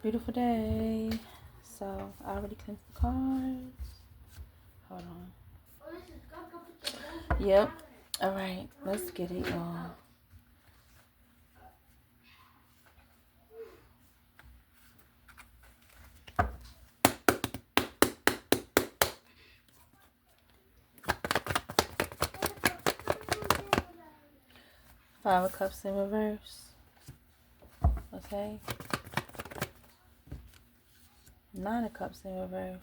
Beautiful day. So I already cleansed the cards. Hold on. Yep. All right. Let's get it, y'all. Five of Cups in reverse. Okay. Nine of Cups in reverse.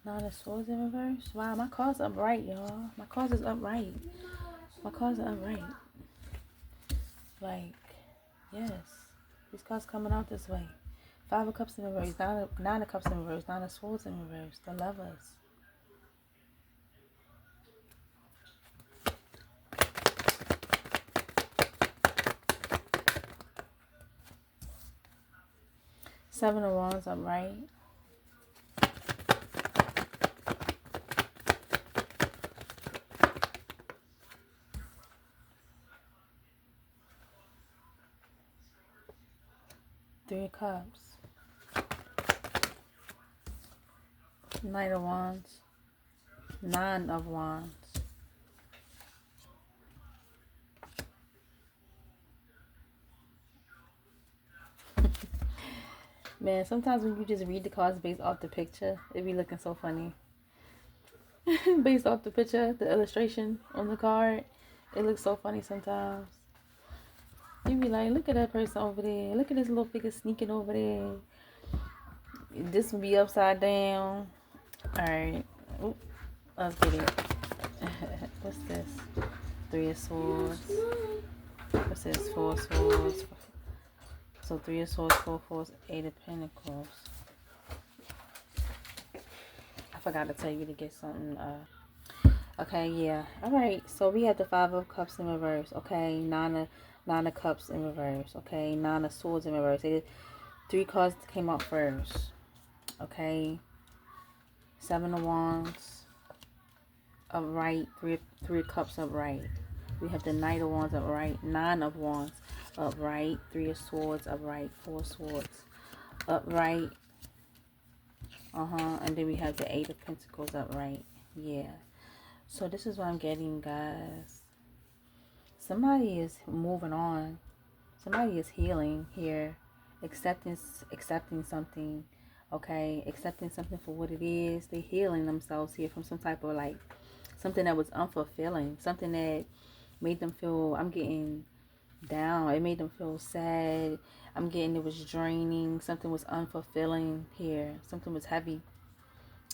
Nine of Swords in reverse. Wow, my cards upright, y'all. My cards is upright. My cards are upright. Like, yes. These cards coming out this way. Five of Cups in reverse. Nine of Cups in reverse. Nine of Swords in reverse. The Lovers. Seven of Wands upright. Three of Cups. Knight of Wands. Nine of Wands. Man, sometimes when you just read the cards based off the picture, it be looking so funny. Based off the picture, the illustration on the card, it looks so funny sometimes. You be like, look at that person over there. Look at this little figure sneaking over there. This will be upside down. Alright. Let's get it. What's this? Three of Swords. What's this? Four of Swords. So Three of Swords, Four of Swords, Eight of Pentacles. I forgot to tell you to get something. Okay, yeah. Alright, so we have the Five of Cups in reverse. Okay, Nine of Cups in reverse. Okay, Nine of Swords in reverse. Three cards came out first. Okay. Seven of Wands upright. Three of Cups upright. We have the Knight of Wands upright. Nine of Wands upright. Three of Swords upright. Four of Swords upright. And then we have the Eight of Pentacles upright. Yeah. So this is what I'm getting, guys. Somebody is moving on. Somebody is healing here. Accepting something. Okay. Accepting something for what it is. They're healing themselves here from some type of like something that was unfulfilling. Something that made them feel, I'm getting down. It made them feel sad. I'm getting it was draining. Something was unfulfilling here. Something was heavy.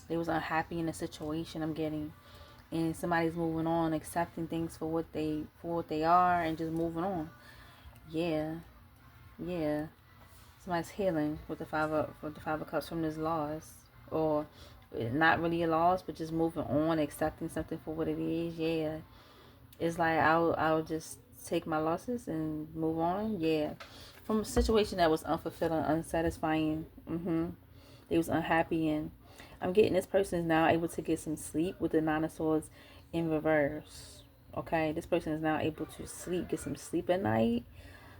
They was unhappy in the situation, I'm getting. And somebody's moving on, accepting things for what they are and just moving on. Yeah. Yeah. Somebody's healing with the Five of Cups from this loss. Or not really a loss, but just moving on, accepting something for what it is. Yeah. It's like I'll just take my losses and move on. Yeah. From a situation that was unfulfilling, unsatisfying. They was unhappy, and I'm getting this person is now able to get some sleep with the Nine of Swords in reverse. Okay, this person is now able to sleep, get some sleep at night.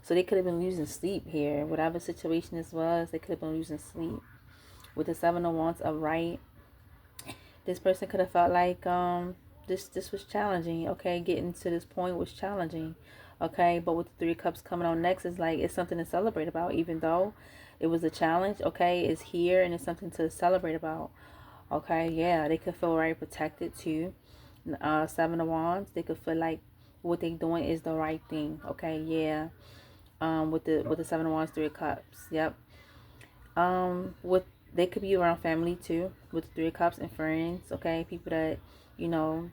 So they could have been losing sleep here. Whatever situation this was, they could have been losing sleep. With the Seven of Wands upright, this person could have felt like this was challenging. Okay, getting to this point was challenging. Okay, but with the Three of Cups coming on next, it's like it's something to celebrate about, even though it was a challenge. Okay, it's here and it's something to celebrate about. Okay, yeah, they could feel very protected too. Seven of Wands, they could feel like what they're doing is the right thing. Okay, yeah. With the Seven of Wands, Three of Cups. Yep. With they could be around family too, with the Three of Cups, and friends. Okay, people that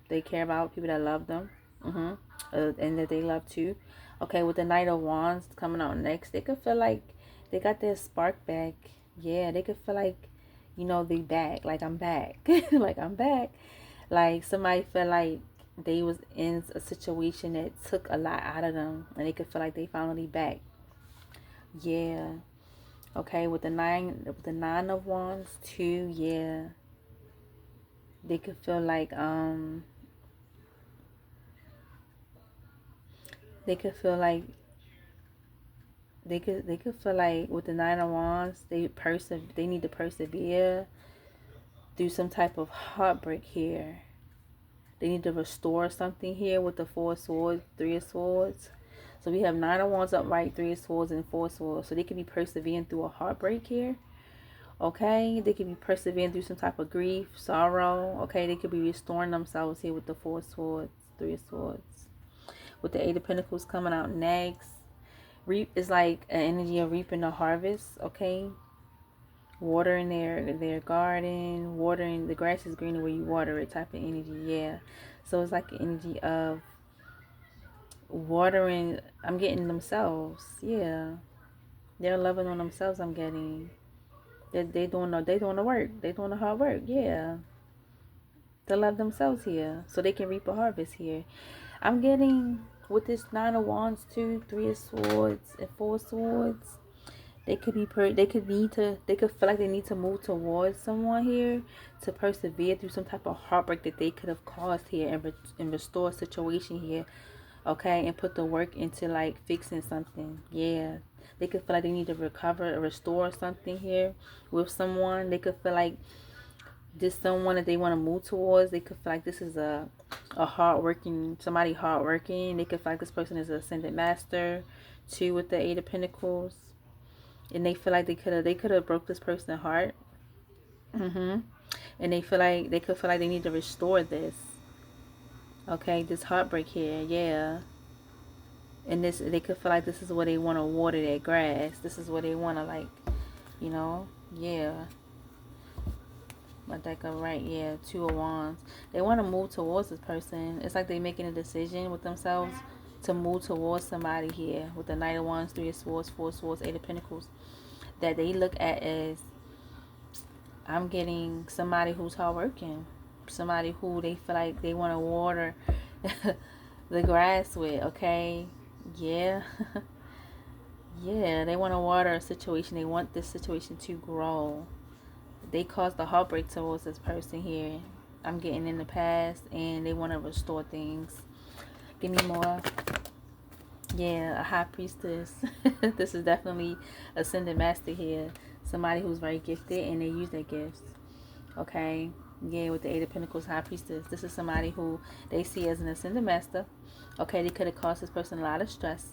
they care about, people that love them, and that they love too. Okay, with the Knight of Wands coming out next, they could feel like they got their spark back. Yeah, they could feel like they back. Like I'm back. Like I'm back. Like somebody felt like they was in a situation that took a lot out of them, and they could feel like they finally back. Yeah. Okay, with the nine of Wands too. Yeah. They could feel like they could feel like they could feel like with the Nine of Wands, they need to persevere through some type of heartbreak here. They need to restore something here with the Four of Swords, Three of Swords. So we have Nine of Wands upright, Three of Swords, and Four of Swords. So they could be persevering through a heartbreak here. Okay, they could be persevering through some type of grief, sorrow. Okay, they could be restoring themselves here with the Four of Swords, Three of Swords. With the Eight of Pentacles coming out next. Reap is like an energy of reaping the harvest. Okay, watering their garden, watering the grass is greener where you water it type of energy. Yeah, so it's like an energy of watering. I'm getting themselves. Yeah, they're loving on themselves. I'm getting they doing the work. They doing the hard work. Yeah, they love themselves here, so they can reap a harvest here. I'm getting with this Nine of Wands, two, Three of Swords, and Four of Swords. They could be they could feel like they need to move towards someone here to persevere through some type of heartbreak that they could have caused here, and restore a situation here. Okay, and put the work into like fixing something. Yeah, they could feel like they need to recover or restore something here with someone. They could feel like this someone that they want to move towards. They could feel like this is a hardworking, somebody hardworking. They could feel like this person is an ascended master. Two with the Eight of Pentacles, and they feel like they could have broke this person's heart. And they feel like they could feel like they need to restore this. Okay, this heartbreak here. Yeah. And this, they could feel like this is where they want to water their grass. This is where they want to, like, you know, yeah. But that go right, yeah. Two of Wands. They want to move towards this person. It's like they're making a decision with themselves to move towards somebody here with the Knight of Wands, Three of Swords, Four of Swords, Eight of Pentacles. That they look at as, I'm getting somebody who's hardworking. Somebody who they feel like they want to water the grass with, okay? Yeah. Yeah, they want to water a situation. They want this situation to grow. They caused the heartbreak towards this person here. I'm getting in the past, and they want to restore things. Give me more. Yeah, a high priestess. This is definitely ascended master here. Somebody who's very gifted, and they use their gifts. Okay. Yeah, with the Eight of Pentacles, high priestess. This is somebody who they see as an ascended master. Okay, they could have caused this person a lot of stress.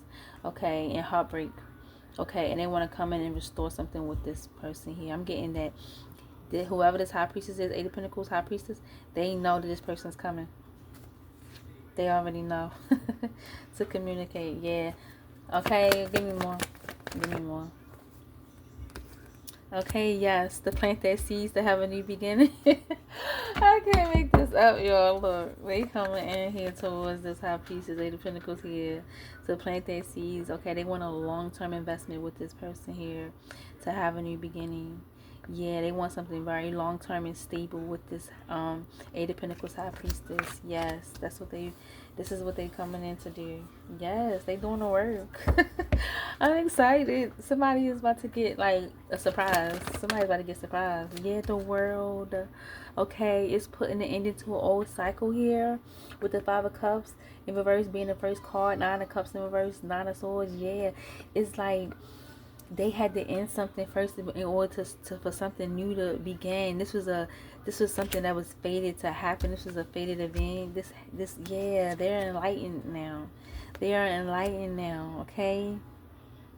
Okay, and heartbreak. Okay, and they want to come in and restore something with this person here. I'm getting that whoever this high priestess is, Eight of Pentacles, high priestess, they know that this person's coming. They already know to communicate. Yeah. Okay, give me more. Give me more. Okay, yes, to plant that seeds to have a new beginning. I can't make this up, y'all. Look, they coming in here towards this high pieces, Eight of Pentacles here, to plant their seeds. Okay, they want a long-term investment with this person here to have a new beginning. Yeah, they want something very long-term and stable with this Eight of Pentacles, high priestess. Yes, this is what they coming in to do. Yes, they doing the work. I'm excited. Somebody is about to get like a surprise. Somebody's about to get surprised. Yeah, the world. Okay, it's putting an end to an old cycle here with the Five of Cups in reverse being the first card, Nine of Cups in reverse, Nine of Swords. Yeah, it's like they had to end something first in order to for something new to begin. This was something that was fated to happen. This was a fated event. Yeah, they're enlightened now. They are enlightened now. Okay,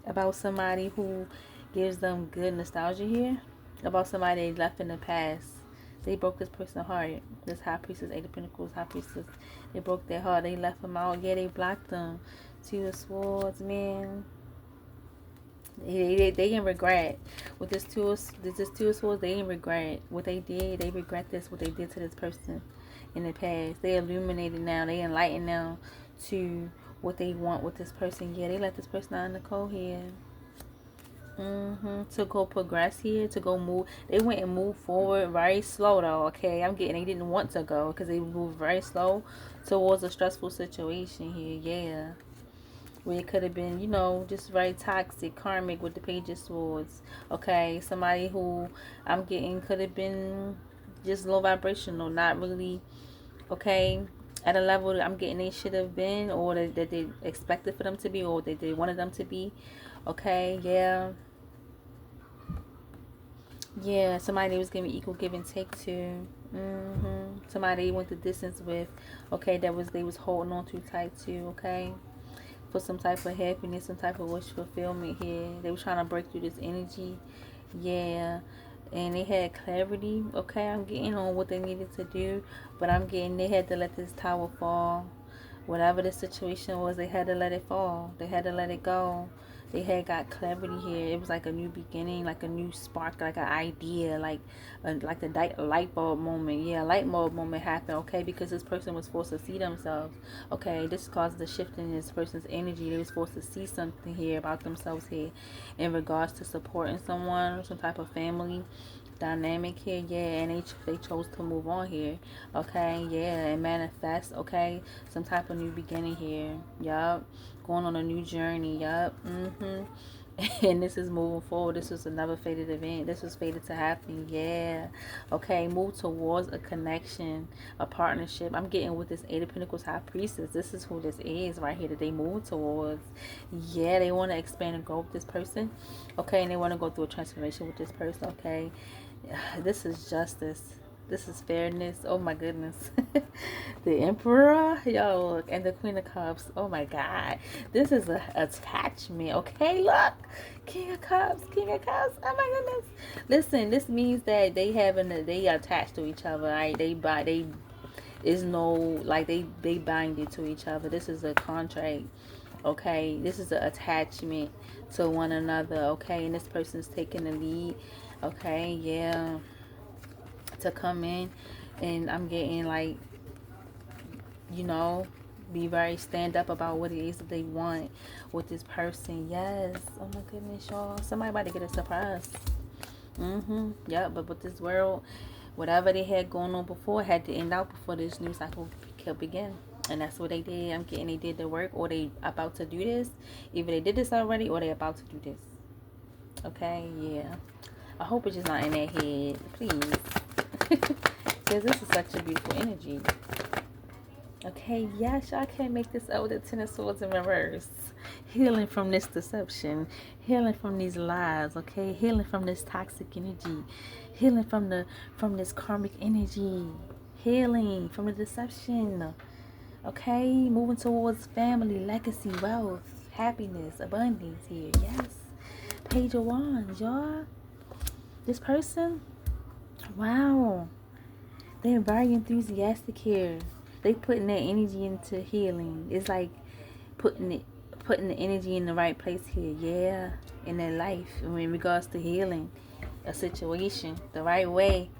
about somebody who gives them good nostalgia here. About somebody they left in the past. They broke this person's heart. This high priestess, Eight of Pentacles, high priestess. They broke their heart. They left them out. Yeah, they blocked them. Two of Swords, man. They in regret with this two of Swords. They in regret what they did. They regret what they did to this person in the past. They illuminated now. They enlightened now to what they want with this person. Yeah, they let this person out in the cold here. To go progress here, to go move. They went and moved forward very slow though. Okay, I'm getting they didn't want to go because they moved very slow towards a stressful situation here. Yeah. Where it could have been, you know, just very toxic, karmic with the Page of Swords. Okay, somebody who I'm getting could have been just low vibrational, not really, okay, at a level that I'm getting they should have been, or that they expected for them to be, or that they wanted them to be. Okay, yeah. Yeah, somebody was giving equal give and take to. Somebody they went the distance with. Okay, they was holding on too tight to. Okay, for some type of happiness, some type of wish fulfillment here. They were trying to break through this energy. Yeah, and they had clarity. Okay, I'm getting on what they needed to do, but I'm getting they had to let this tower fall. Whatever the situation was, they had to let it fall. They had to let it go. They had got clarity here. It was like a new beginning, like a new spark, like an idea, like the light bulb moment. Yeah, light bulb moment happened, okay, because this person was forced to see themselves. Okay, this caused the shift in this person's energy. They was forced to see something here about themselves here in regards to supporting someone, some type of family dynamic here. Yeah, and they chose to move on here. Okay, yeah, and manifest. Okay, some type of new beginning here. Yup, going on a new journey. Yup. And this is moving forward. This is another fated event. This was fated to happen. Yeah. Okay, move towards a connection, a partnership. I'm getting with this Eight of Pentacles High Priestess. This is who this is right here that they move towards. Yeah, they want to expand and grow with this person. Okay, and they want to go through a transformation with this person. Okay, this is justice. This is fairness. Oh my goodness. The Emperor, yo, look, and the Queen of Cups. Oh my God. This is a attachment. Okay, look. King of Cups. King of Cups. Oh my goodness. Listen, this means that they attached to each other. Right? They is no, like they bind it to each other. This is a contract. Okay, this is an attachment to one another. Okay, and this person's taking the lead. Okay, yeah, to come in, and I'm getting like, you know, be very stand up about what it is that they want with this person. Yes. Oh my goodness, y'all. Somebody about to get a surprise. Yeah, but with this world, whatever they had going on before had to end out before this new cycle could begin. And that's what they did. I'm getting they did the work, or they about to do this. Either they did this already, or they about to do this. Okay, yeah. I hope it's just not in their head, please. Because this is such a beautiful energy. Okay, yes, y'all can't make this up with the Ten of Swords in reverse. Healing from this deception. Healing from these lies, okay? Healing from this toxic energy. Healing from this karmic energy. Healing from the deception. Okay? Moving towards family, legacy, wealth, happiness, abundance here. Yes. Page of Wands, y'all. This person, wow. They're very enthusiastic here. They putting their energy into healing. It's like putting the energy in the right place here. Yeah, in their life in regards to healing a situation the right way.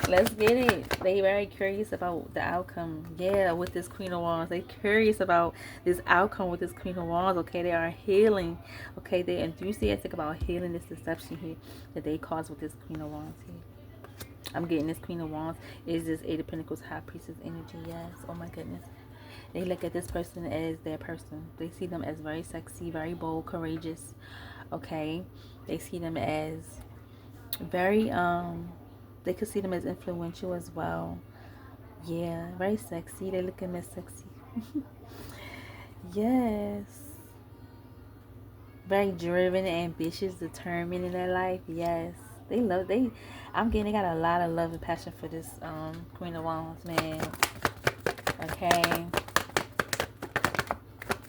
Let's get it. They very curious about the outcome. Yeah, with this Queen of Wands. They curious about this outcome with this Queen of Wands. Okay, they are healing. Okay, they're enthusiastic about healing this deception here that they caused with this Queen of Wands here. I'm getting this Queen of Wands is this Eight of Pentacles High Priestess energy. Yes. Oh my goodness. They look at this person as their person. They see them as very sexy, very bold, courageous. Okay. They see them as very they could see them as influential as well. Yeah, very sexy. They look at them as sexy. Yes. Very driven, ambitious, determined in their life. Yes. I'm getting they got a lot of love and passion for this Queen of Wands, man. Okay.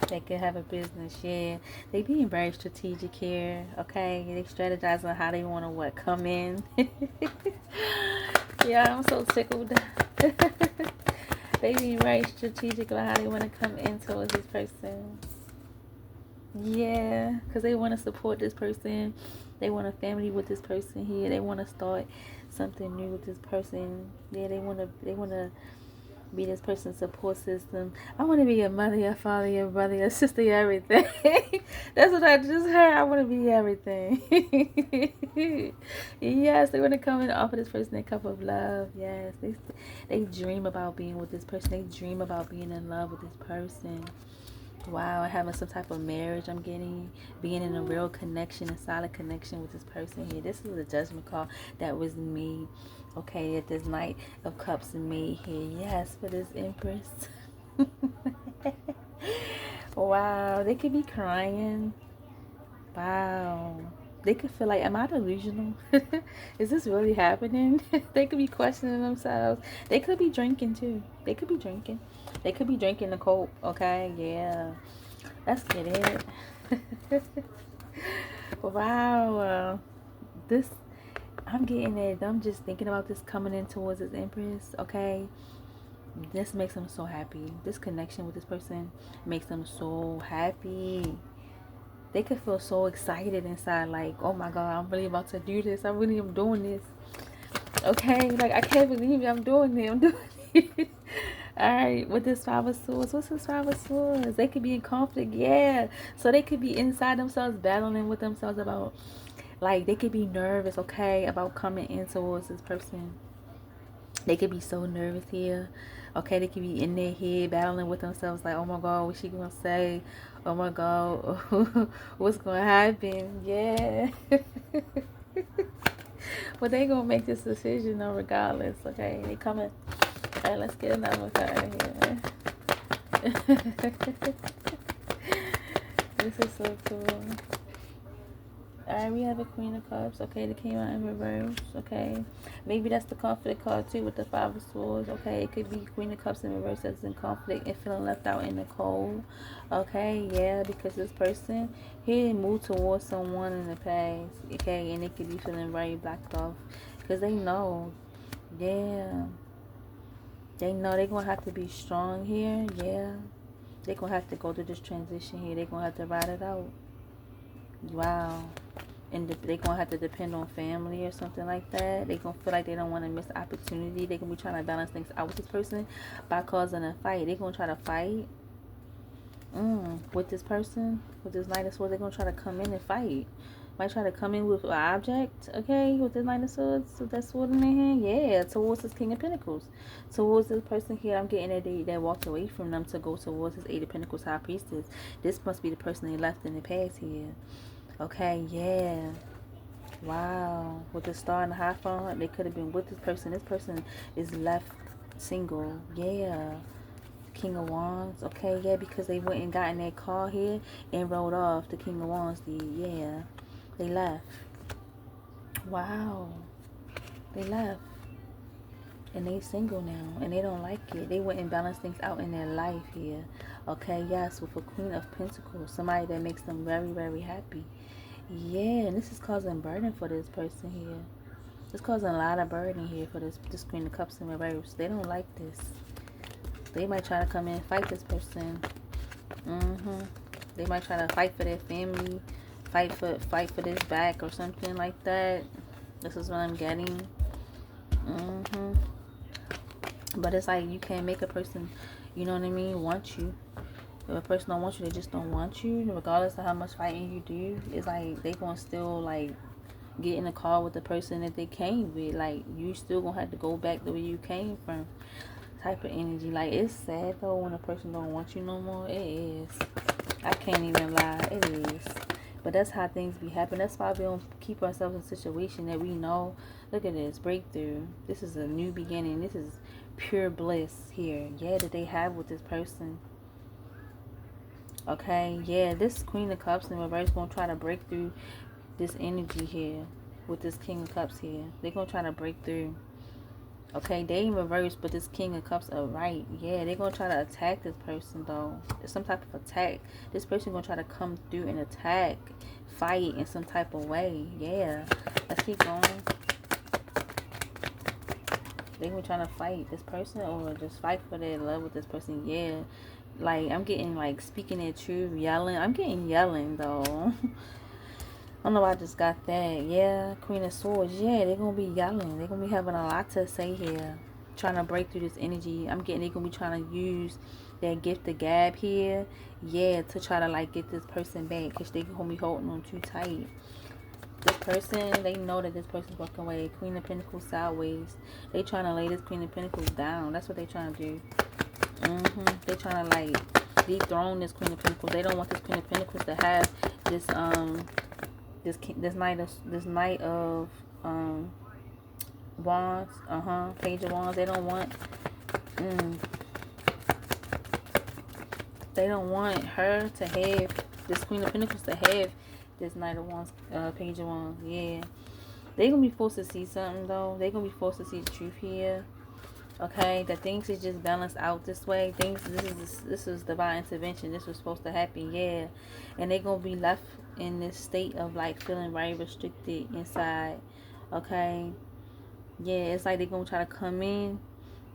They could have a business, yeah. They being very strategic here, okay? They strategize on how they want to come in. Yeah, I'm so tickled. They being very strategic about how they want to come in towards this person. Yeah, because they want to support this person. They want a family with this person here. They want to start something new with this person. Yeah, they want to be this person's support system. I want to be your mother, your father, your brother, your sister, your everything. That's what I just heard. I want to be everything. Yes, they want to come and offer this person a cup of love. Yes, they dream about being with this person. They dream about being in love with this person. Wow, having some type of marriage. I'm getting being in a real connection, a solid connection with this person here. This is a judgment call that was made. Okay, that this Knight of Cups made here. Yes, for this Empress. Wow, they could be crying. Wow. They could feel like, am I delusional? Is this really happening? They could be questioning themselves. They could be drinking too. They could be drinking. They could be drinking to cope. Okay, yeah. Let's get it. Wow. This, I'm getting it. I'm just thinking about this coming in towards this Empress. Okay. This makes them so happy. This connection with this person makes them so happy. They could feel so excited inside, like, oh my God, I'm really about to do this. I really am doing this. Okay, like, I can't believe I'm doing it. I'm doing it. All right, with this Five of Swords, what's this Five of Swords? They could be in conflict, yeah. So they could be inside themselves, battling with themselves about, like, they could be nervous, okay, about coming in towards this person. They could be so nervous here. Okay, they could be in their head battling with themselves like, oh my God, what's she gonna say? Oh my God, what's gonna happen? Yeah. But they gonna make this decision though regardless, okay? They coming. All right, let's get another card here. This is so cool. Alright, we have a Queen of Cups. Okay, they came out in reverse. Okay, maybe that's the conflict card too with the Five of Swords. Okay, it could be Queen of Cups in reverse that's in conflict and feeling left out in the cold. Okay, yeah, because this person he moved towards someone in the past. Okay, and they could be feeling very blocked off because they know, yeah, they know they're gonna have to be strong here. Yeah, they're gonna have to go through this transition here. They're gonna have to ride it out. Wow. And they're going to have to depend on family or something like that. They're going to feel like they don't want to miss the opportunity. They're going to be trying to balance things out with this person by causing a fight. They're going to try to fight with this person, with this Knight of Swords. They're going to try to come in and fight. Might try to come in with an object, okay, with this Knight of Swords, with that sword in their hand. Yeah, towards this King of Pentacles. Towards this person here, I'm getting that they walked away from them to go towards this Eight of Pentacles High Priestess. This must be the person they left in the past here. Okay, yeah. Wow. With the Star and the Hierophant, they could have been with this person. This person is left single. Yeah. King of Wands. Okay, yeah, because they went and got in their car here and rode off. The King of Wands did. Yeah. They left. Wow. They left. And they single now. And they don't like it. They went and balanced things out in their life here. Okay, yes, with a Queen of Pentacles. Somebody that makes them very, very happy. Yeah, and this is causing burden for this person here. It's causing a lot of burden here for this Queen of Cups in reverse. They don't like this. They might try to come in and fight this person. They might try to fight for their family, fight for this back or something like that. This is what I'm getting. But it's like you can't make a person, you know what I mean, want you. If a person don't want you, they just don't want you. Regardless of how much fighting you do, it's like they gonna still like get in the car with the person that they came with. Like you still gonna have to go back the way you came from. Type of energy. Like it's sad though when a person don't want you no more. It is. I can't even lie. It is. But that's how things be happening. That's why we don't keep ourselves in a situation that we know. Look at this breakthrough. This is a new beginning. This is pure bliss here. Yeah, that they have with this person. Okay, yeah, this Queen of Cups in reverse going to try to break through this energy here with this King of Cups here. They're going to try to break through. Okay, they in reverse, but this King of Cups are right. Yeah, they're going to try to attack this person, though. There's some type of attack. This person going to try to come through and attack, fight in some type of way. Yeah, let's keep going. They going to try to fight this person or just fight for their love with this person. Yeah. Like, I'm getting, like, speaking their truth, yelling. I'm getting yelling, though. I don't know why I just got that. Yeah, Queen of Swords. Yeah, they're going to be yelling. They're going to be having a lot to say here. Trying to break through this energy. I'm getting they're going to be trying to use their gift of gab here. Yeah, to try to, like, get this person back. Because they're going to be holding on too tight. This person, they know that this person's walking away. Queen of Pentacles sideways. They trying to lay this Queen of Pentacles down. That's what they trying to do. They're trying to like dethrone this Queen of Pentacles. They don't want this Queen of Pentacles to have this Knight of Wands. Page of Wands. They don't want they don't want her to have this Queen of Pentacles to have this Knight of Wands, Page of Wands. Yeah. They're going to be forced to see something, though. They're going to be forced to see the truth here. Okay? That things is just balanced out this way. This is divine intervention. This was supposed to happen. Yeah. And they're going to be left in this state of, like, feeling very restricted inside. Okay? Yeah, it's like they're going to try to come in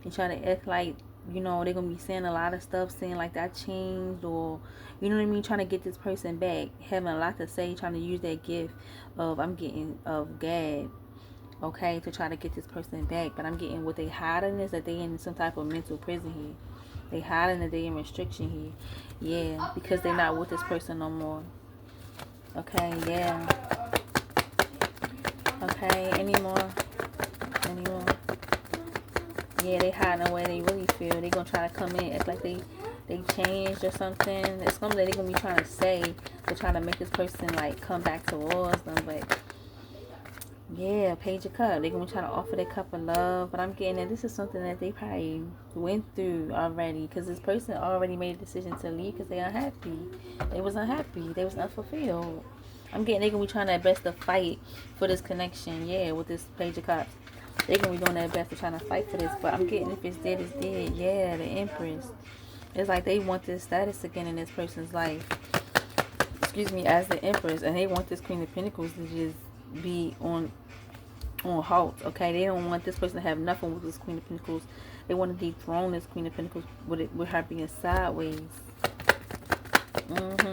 and try to act like, you know, they're going to be saying a lot of stuff, saying like that changed, or, you know what I mean, trying to get this person back, having a lot to say, trying to use that gift of, of gab, okay, to try to get this person back. But I'm getting what they hiding is that they in some type of mental prison here. They hiding that they in restriction here. Yeah, because they're not with this person no more. Okay, yeah. Okay, any more? Yeah, they hiding away. They really feel they gonna try to come in, act like they changed or something. It's something that they gonna be trying to say to try to make this person like come back towards them. But yeah, Page of Cups. They gonna try to offer their cup of love. But I'm getting that this is something that they probably went through already, because this person already made a decision to leave because they unhappy. They was unhappy. They was unfulfilled. I'm getting they gonna be trying their best to fight for this connection. Yeah, with this Page of Cups. They're going to be doing their best to try to fight for this. But I'm getting if it's dead, it's dead. Yeah, the Empress. It's like they want this status again in this person's life. Excuse me, as the Empress. And they want this Queen of Pentacles to just be on halt. Okay, they don't want this person to have nothing with this Queen of Pentacles. They want to dethrone this Queen of Pentacles with her being sideways.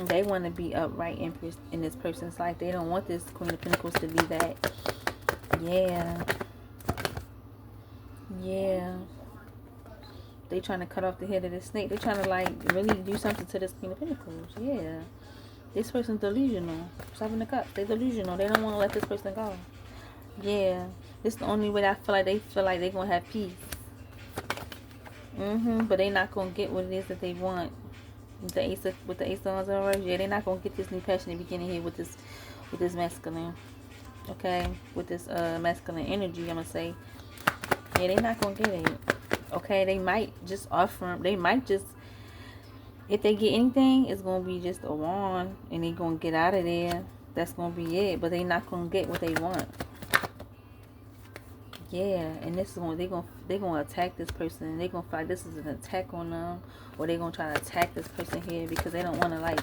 They want to be upright Empress in this person's life. They don't want this Queen of Pentacles to be that. Yeah. Yeah. They trying to cut off the head of the snake. They trying to like really do something to this Queen of Pentacles. Yeah. This person's delusional. Seven of Cups. They delusional. They don't want to let this person go. Yeah. This is the only way I feel like they're going to have peace. But they not going to get what it is that they want. With the Ace of Wands in reverse. Yeah, they're not going to get this new passionate beginning here with this masculine. Okay? With this masculine energy, I'm going to say. Yeah, they're not going to get it. Okay? They might just offer, they might just, if they get anything, it's going to be just a wand. And they're going to get out of there. That's going to be it. But they're not going to get what they want. Yeah, and this is when they're gonna attack this person. They're gonna feel like this is an attack on them, or they're gonna try to attack this person here because they don't want to like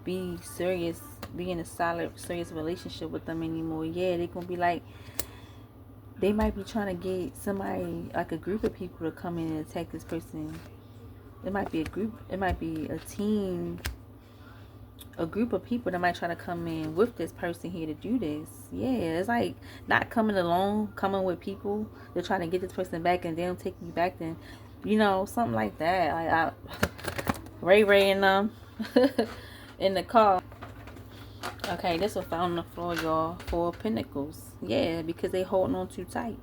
be serious, be in a solid, serious relationship with them anymore. Yeah, they're gonna be like, they might be trying to get somebody, like a group of people, to come in and attack this person. It might be a group. It might be a team. A group of people that might try to come in with this person here to do this. Yeah, it's like not coming alone, coming with people. They're trying to get this person back and then take you back. Then, you know, something like that. Like Ray and in the car. Okay, this was found on the floor, y'all. 4 of Pentacles. Yeah, because they holding on too tight.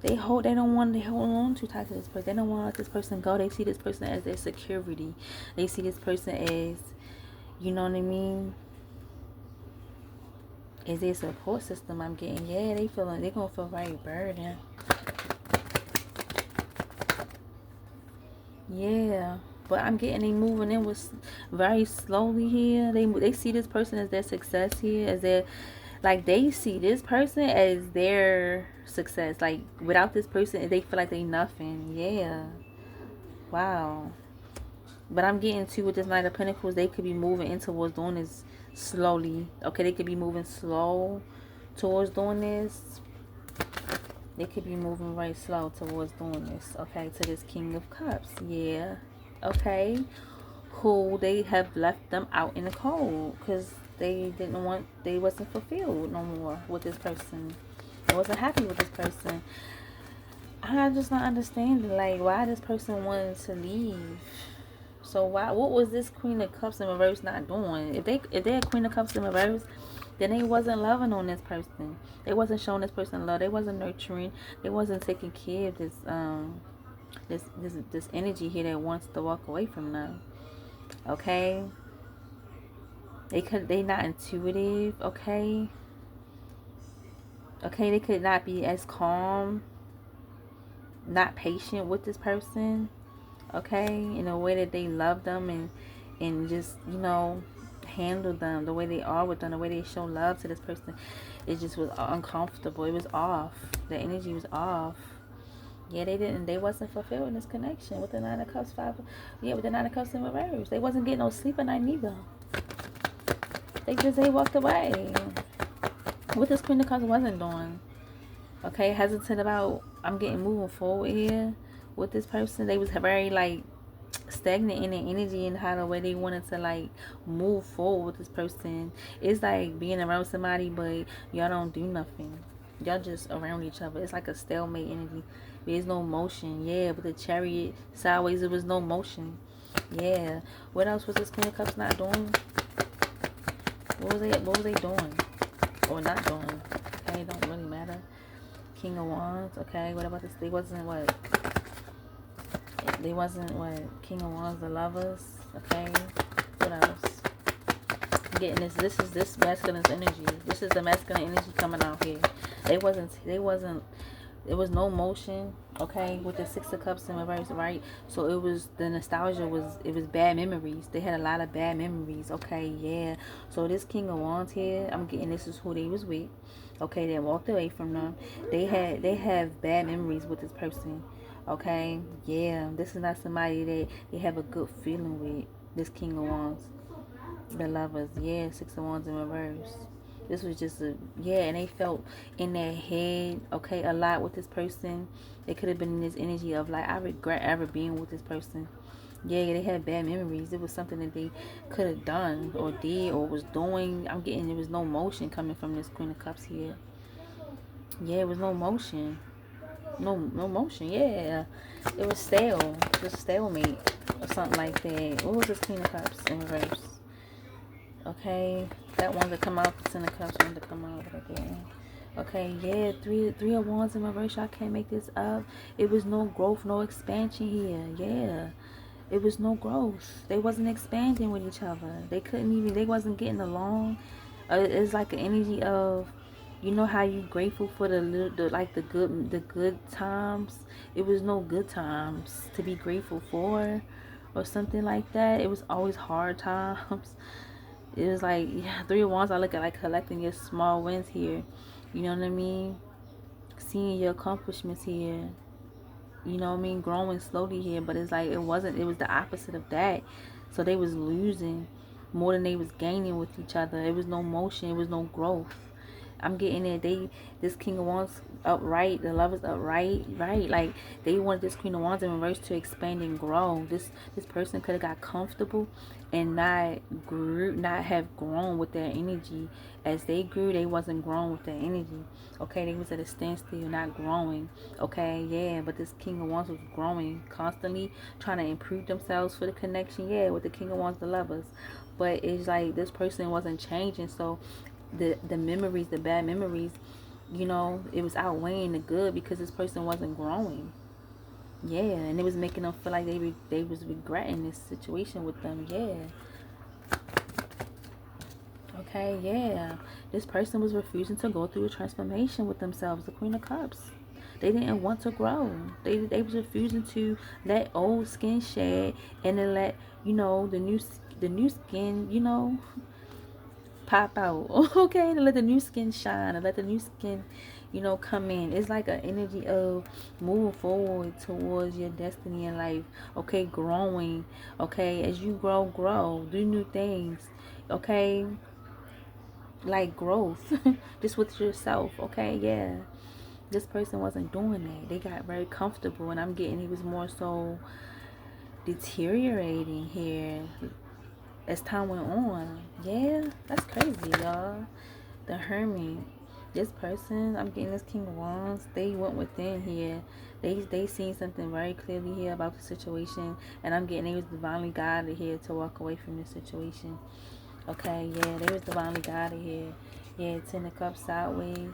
They hold on too tight to this person. They don't want to let this person go. They see this person as their security. They see this person as, you know what I mean? Is there a support system I'm getting? Yeah, they're going to feel very burdened. Yeah. But I'm getting they moving in with very slowly here. They see this person as their success here. As their, like, they see this person as their success. Like, without this person, they feel like they nothing. Yeah. Wow. But I'm getting to with this Knight of Pentacles, they could be moving in towards doing this slowly. Okay, they could be moving slow towards doing this. They could be moving very slow towards doing this. Okay, to this King of Cups. Yeah. Okay. Who they have left them out in the cold because they wasn't fulfilled no more with this person. They wasn't happy with this person. I'm just not understanding, like, why this person wanted to leave. So what was this Queen of Cups in reverse not doing? If they're Queen of Cups in reverse, then they wasn't loving on this person. They wasn't showing this person love. They wasn't nurturing. They wasn't taking care of this energy here that wants to walk away from them. Okay? They not intuitive, okay? Okay, they could not be as calm not patient with this person, okay, in a way that they love them and just, you know, handle them the way they are with them, the way they show love to this person. It just was uncomfortable. It was off. The energy was off. Yeah, they wasn't fulfilling this connection with the Nine of Cups, with the Nine of Cups in reverse. They wasn't getting no sleep at night neither. They walked away. What this Queen of Cups wasn't doing. Okay, hesitant about, I'm getting moving forward here with this person. They was very like stagnant in their energy and how the way they wanted to like move forward with this person. It's like being around somebody but y'all don't do nothing. Y'all just around each other. It's like a stalemate energy. There's no motion. Yeah, with the Chariot sideways, it was no motion. Yeah. What else was this Queen of Cups not doing? What was they doing? Or not doing? Okay, don't really matter. King of Wands, okay. What about this? They wasn't what? King of Wands, the Lovers, okay. What else? I'm getting this. This masculine energy. This is the masculine energy coming out here. They wasn't. There was no motion, okay, with the Six of Cups in reverse, right? So it was, the nostalgia was, it was bad memories. They had a lot of bad memories, okay, yeah. So this King of Wands here, I'm getting this is who they was with, okay. They walked away from them. They have bad memories with this person, okay, yeah. This is not somebody that they have a good feeling with. This King of Wands, the Lovers, yeah. Six of Wands in reverse. This was just a, yeah, and they felt in their head, okay, a lot with this person. They could have been in this energy of like, I regret ever being with this person. Yeah, they had bad memories. It was something that they could have done or did or was doing. I'm getting, there was no motion coming from this Queen of Cups here. Yeah, it was no motion. No motion, yeah. It was stale. Just stalemate or something like that. What was this Queen of Cups in reverse? Okay, that one to come out, the Ten of Cups wanted to come out right there. Okay, yeah, three of Wands in reverse. I can't make this up. It was no growth, no expansion here. Yeah, it was no growth. They wasn't expanding with each other. They couldn't even. They wasn't getting along. It's like an energy of, you know how you grateful for the little, the good times. It was no good times to be grateful for, or something like that. It was always hard times. It was like, yeah, Three of Wands, I look at like collecting your small wins here. You know what I mean? Seeing your accomplishments here. You know what I mean? Growing slowly here. But it's like, it was the opposite of that. So they was losing more than they was gaining with each other. It was no motion. It was no growth. I'm getting it. This King of Wands upright, the Lovers upright, right? Like, they wanted this Queen of Wands in reverse to expand and grow. This person could have got comfortable and not have grown with their energy. As they grew, they wasn't growing with their energy. Okay, they was at a standstill, not growing. Okay, yeah, but this King of Wands was growing constantly, trying to improve themselves for the connection. Yeah, with the King of Wands, the Lovers. But it's like this person wasn't changing, so the memories, the bad memories, you know, it was outweighing the good because this person wasn't growing. Yeah, and it was making them feel like they was regretting this situation with them. Yeah. Okay, yeah. This person was refusing to go through a transformation with themselves, the Queen of Cups. They didn't want to grow. They was refusing to let old skin shed and then let, you know, the new skin, you know, pop out. Okay, to let the new skin shine, and let the new skin, you know, come in. It's like an energy of moving forward towards your destiny in life. Okay, growing. Okay, as you grow, do new things. Okay, like growth, just with yourself. Okay, yeah. This person wasn't doing that. They got very comfortable, and I'm getting, it was more so deteriorating here as time went on. Yeah, that's crazy, y'all. The Hermit. This person, I'm getting this King of Wands, they went within here. They seen something very clearly here about the situation, and I'm getting they was divinely guided here to walk away from this situation. Okay, yeah, they was divinely guided here. Yeah, Ten of Cups sideways.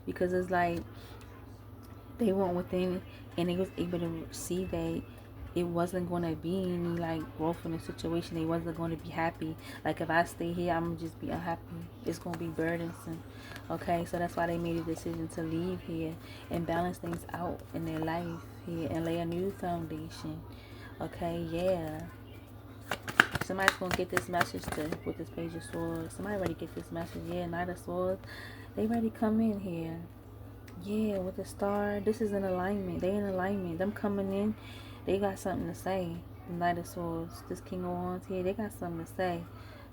Because it's like they went within and they was able to see that it wasn't going to be any like growth in the situation. They wasn't going to be happy. Like if I stay here, I'm gonna just be unhappy. It's going to be burdensome. Okay, so that's why they made a decision to leave here and balance things out in their life here and lay a new foundation. Okay, yeah. Somebody's gonna get this message with this Page of Swords. Somebody already get this message. Yeah, Knight of Swords. They already come in here. Yeah, with the Star. This is in alignment. They in alignment. Them coming in, they got something to say. The Knight of Swords. This King of Wands here, they got something to say.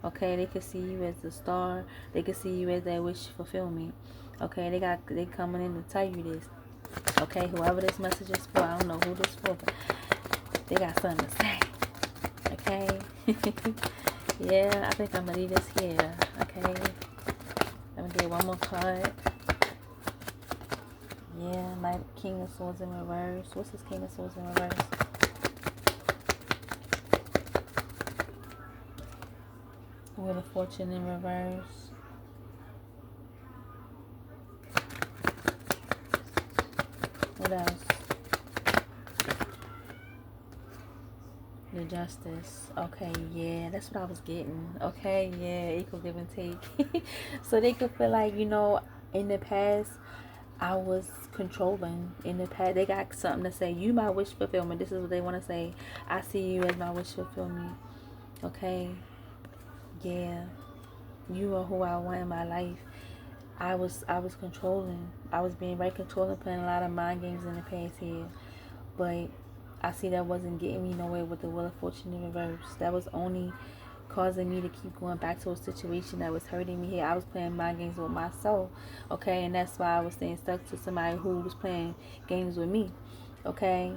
Okay, they could see you as the Star. They could see you as that wish fulfillment. Okay, they coming in to tell you this. Okay, whoever this message is for, I don't know who this for, but they got something to say. Okay. Yeah, I think I'm gonna leave this here. Okay. Let me get one more card. Yeah, Knight, King of Swords in reverse. What's this King of Swords in reverse? Wheel of Fortune in reverse. What else? The Justice. Okay, yeah, that's what I was getting. Okay, yeah, equal give and take. So they could feel like, you know, in the past, I was controlling. In the past, they got something to say. You my wish fulfillment. This is what they want to say. I see you as my wish fulfillment. Okay, yeah, you are who I want in my life. I was controlling. I was being very controlling, playing a lot of mind games in the past here. But I see that wasn't getting me nowhere with the Wheel of Fortune in reverse. That was only causing me to keep going back to a situation that was hurting me here. I was playing mind games with myself, okay? And that's why I was staying stuck to somebody who was playing games with me, okay?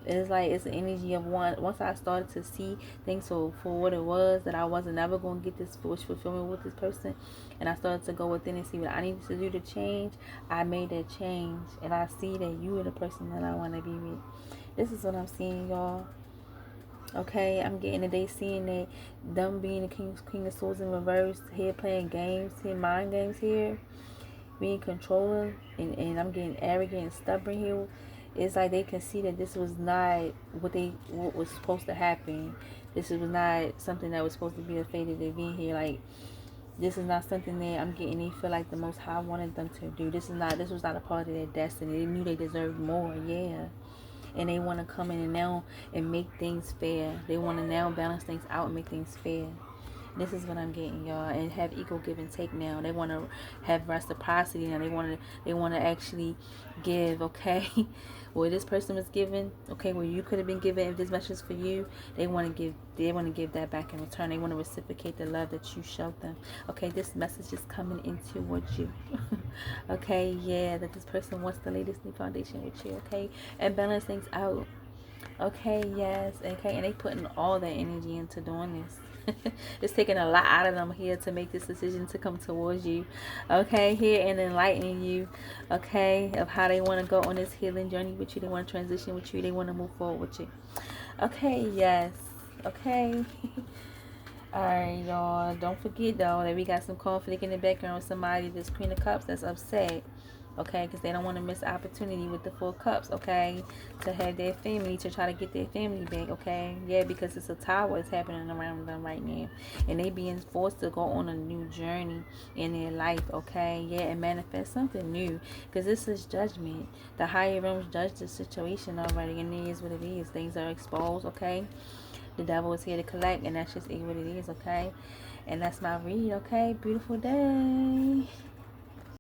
It's like it's the energy of one. Once I started to see things for what it was, that I wasn't never going to get this wish fulfillment with this person, and I started to go within and see what I needed to do to change, I made that change. And I see that you are the person that I want to be with. This is what I'm seeing, y'all. Okay, I'm getting that they seeing that them being the King of Swords in reverse, here playing games, here mind games here, being controlling, and I'm getting arrogant and stubborn here. It's like they can see that this was not what was supposed to happen. This was not something that was supposed to be the fate of their being here. Like, this is not something that I'm getting they feel like the Most High wanted them to do. This was not a part of their destiny. They knew they deserved more, yeah. And they want to come in and now and make things fair. They want to now balance things out and make things fair. This is what I'm getting, y'all, and have equal give and take now. They want to have reciprocity now. They want to actually give, okay? Where this person was given, okay, where you could have been given, if this message is for you, they want to give that back in return. They want to reciprocate the love that you showed them. Okay, this message is coming in towards you. Okay, yeah, that this person wants to lay this new foundation with you, okay, and balance things out. Okay, yes, okay, and they putting all their energy into doing this. It's taking a lot out of them here to make this decision to come towards you, okay, here, and enlightening you, okay, of how they want to go on this healing journey with you. They want to transition with you. They want to move forward with you. Okay, yes, okay. Alright, y'all, don't forget though that we got some conflict in the background with somebody, this Queen of Cups, that's upset, okay, because they don't want to miss the opportunity with the Four Cups, okay, to have their family, to try to get their family back, okay, yeah, because it's a tower that's happening around them right now, and they being forced to go on a new journey in their life, okay, yeah, and manifest something new, because this is judgment. The higher realms judge the situation already, and it is what it is. Things are exposed, okay. The devil is here to collect, and that's just what it is, okay? And that's my read, okay? Beautiful day.